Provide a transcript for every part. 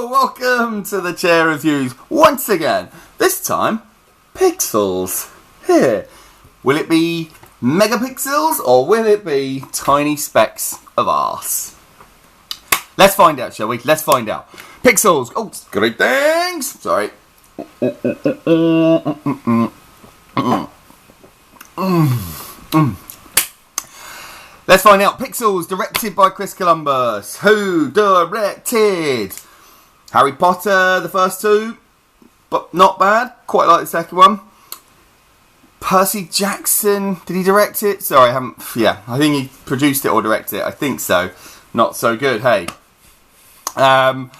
Welcome to the Chair Reviews once again. This time, pixels. Here. Will it be megapixels or will it be tiny specks of arse? Let's find out, shall we? Let's find out. Pixels. Oh, great things. Sorry. Let's find out. Pixels, directed by Chris Columbus. Who directed? Harry Potter, the first two, but not bad. Quite like the second one. Percy Jackson, did he direct it? Sorry, I haven't. Yeah, I think he produced it or directed it. I think so. Not so good, hey. And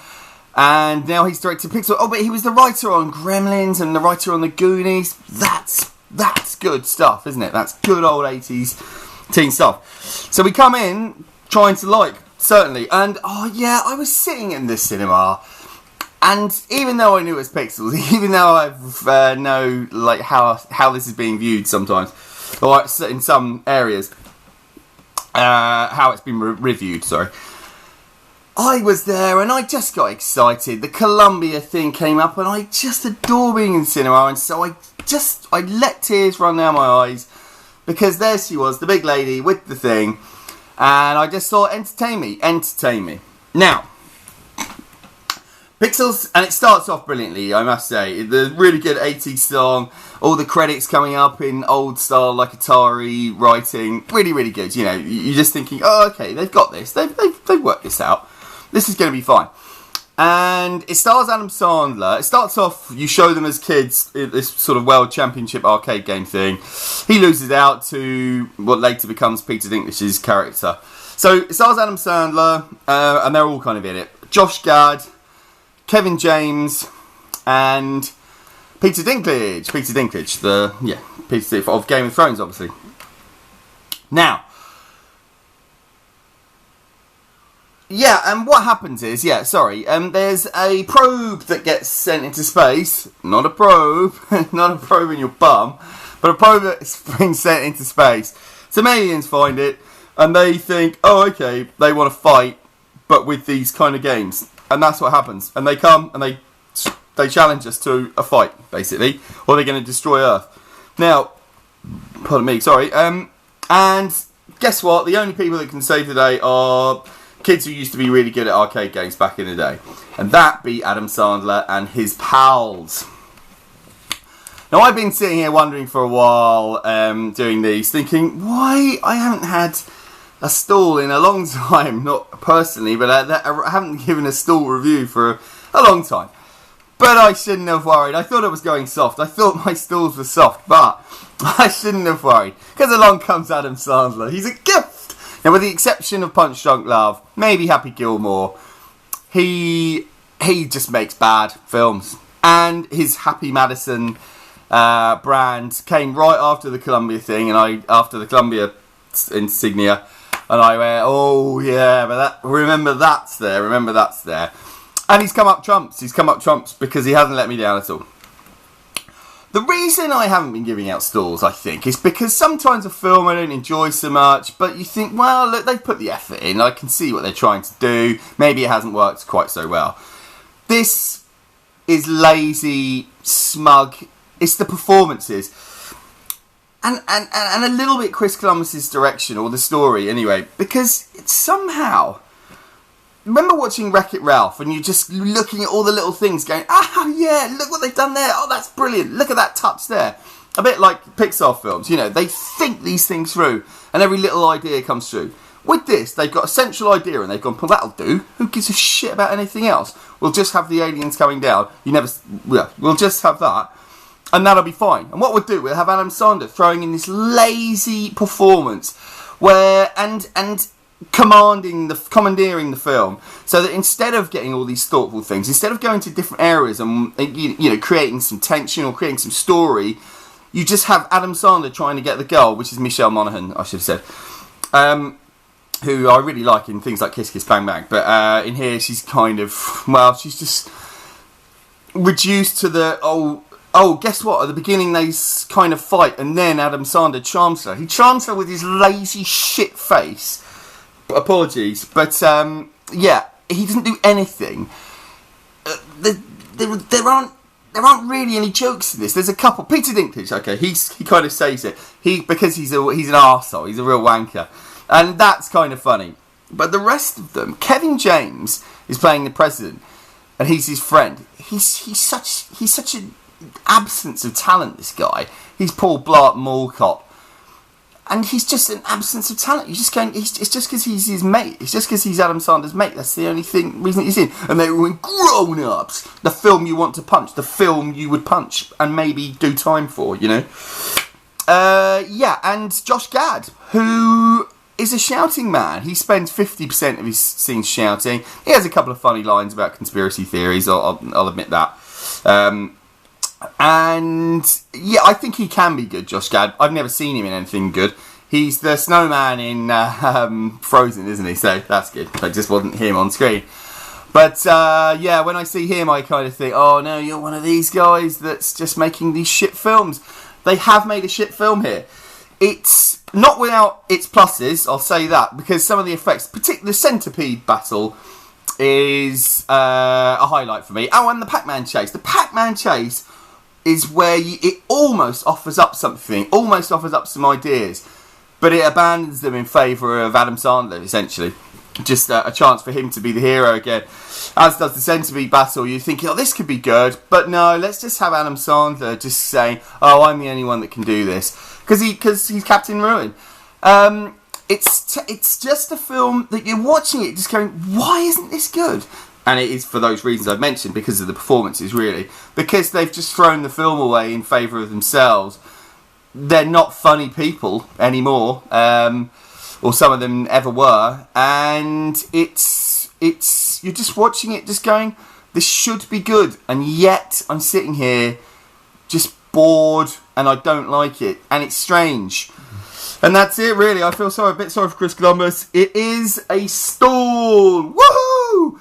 now he's directed Pixel. Oh, but he was the writer on Gremlins and the writer on The Goonies. That's good stuff, isn't it? That's good old 80s teen stuff. So we come in trying to like, certainly. And, oh yeah, I was sitting in this cinema. And even though I knew it was Pixels, even though I know like how this is being viewed sometimes, or in some areas, how it's been reviewed, sorry. I was there and I just got excited. The Columbia thing came up and I just adore being in cinema, and so I let tears run down my eyes because there she was, the big lady with the thing, and I just thought, entertain me. Now, Pixels, and it starts off brilliantly, I must say. The really good 80s song, all the credits coming up in old style, like Atari writing, really, really good. You know, you're just thinking, oh, okay, they've got this, they've worked this out. This is going to be fine. And it stars Adam Sandler. It starts off, you show them as kids, this sort of World Championship arcade game thing. He loses out to what later becomes Peter Dinklage's character. So it stars Adam Sandler, and they're all kind of in it. Josh Gad, Kevin James, and Peter Dinklage. Peter of Game of Thrones, obviously. Now, yeah, and what happens is, there's a probe that gets sent into space. Not a probe in your bum, but a probe that's being sent into space. Some aliens find it, and they think, oh, okay, they want to fight, but with these kind of games. And that's what happens. And they come and they challenge us to a fight, basically. Or they're going to destroy Earth. Now, pardon me, sorry. And guess what? The only people that can save the day are kids who used to be really good at arcade games back in the day. And that be Adam Sandler and his pals. Now, I've been sitting here wondering for a while, doing these, thinking, why I haven't had a stall in a long time. Not personally, but I haven't given a stall review for a long time. But I shouldn't have worried. I thought it was going soft. I thought my stalls were soft, but I shouldn't have worried. Because along comes Adam Sandler. He's a gift. Now, with the exception of Punch Drunk Love, maybe Happy Gilmore, he just makes bad films. And his Happy Madison brand came right after the Columbia thing, and after the Columbia insignia, and I went, oh yeah, but remember that's there. And he's come up trumps because he hasn't let me down at all. The reason I haven't been giving out stalls, I think, is because sometimes a film I don't enjoy so much, but you think, well, look, they've put the effort in, I can see what they're trying to do, maybe it hasn't worked quite so well. This is lazy, smug, it's the performances. And a little bit Chris Columbus's direction, or the story anyway, because it's somehow, remember watching Wreck-It Ralph and you're just looking at all the little things going, ah yeah, look what they've done there, oh that's brilliant, look at that touch there. A bit like Pixar films, you know, they think these things through and every little idea comes through. With this, they've got a central idea and they've gone, well, that'll do, who gives a shit about anything else? We'll just have the aliens coming down, we'll just have that. And that'll be fine. And what we'll do, we'll have Adam Sandler throwing in this lazy performance where and commandeering the film, so that instead of getting all these thoughtful things, instead of going to different areas and creating some tension or creating some story, you just have Adam Sandler trying to get the girl, which is Michelle Monaghan, I should have said, who I really like in things like Kiss Kiss Bang Bang. But in here, she's kind of, well, she's just reduced to the oh, guess what? At the beginning, they kind of fight, and then Adam Sandler charms her. He charms her with his lazy shit face. Apologies, but yeah, he doesn't do anything. there aren't really any jokes in this. There's a couple. Peter Dinklage, okay, he kind of says it. Because he's an arsehole, he's a real wanker, and that's kind of funny. But the rest of them, Kevin James is playing the president, and he's his friend. He's such an absence of talent. This guy, he's Paul Blart Mall Cop. And he's just an absence of talent. You're just going. It's just because he's his mate. It's just because he's Adam Sandler's mate. That's the only reason he's in. And they were in Grown Ups, the film you want to punch, the film you would punch and maybe do time for. You know. Yeah, and Josh Gad, who is a shouting man. He spends 50% of his scenes shouting. He has a couple of funny lines about conspiracy theories. I'll admit that. And yeah, I think he can be good, Josh Gad. I've never seen him in anything good. He's the snowman in Frozen, isn't he? So that's good. It just wasn't him on screen. But yeah, when I see him, I kind of think, oh no, you're one of these guys that's just making these shit films. They have made a shit film here. It's not without its pluses, I'll say that, because some of the effects, particularly the Centipede battle, is a highlight for me. Oh, and the Pac-Man chase. The Pac-Man chase is where it almost offers up something, almost offers up some ideas, but it abandons them in favour of Adam Sandler, essentially. Just a chance for him to be the hero again. As does the Centipede battle. You're thinking, oh, this could be good, but no, let's just have Adam Sandler just saying, oh, I'm the only one that can do this. Because he's Captain Ruin. It's just a film that you're watching it just going, why isn't this good? And it is for those reasons I've mentioned, because of the performances, really. Because they've just thrown the film away in favour of themselves. They're not funny people anymore, or some of them ever were. And it's you're just watching it, just going, this should be good. And yet I'm sitting here just bored, and I don't like it. And it's strange. And that's it, really. I feel a bit sorry for Chris Columbus. It is a stall. Woohoo!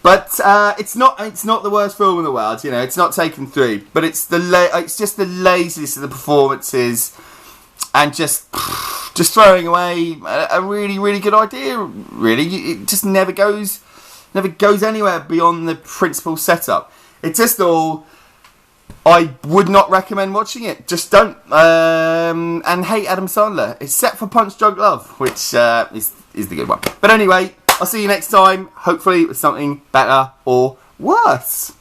But it's not the worst film in the world. You know, it's not Taken 3, but it's just the laziness of the performances, and just throwing away a really, really good idea. Really, it just never goes anywhere beyond the principal setup. It's just all. I would not recommend watching it. Just don't. And hate Adam Sandler, except for Punch Drunk Love, which is the good one. But anyway, I'll see you next time, hopefully with something better or worse.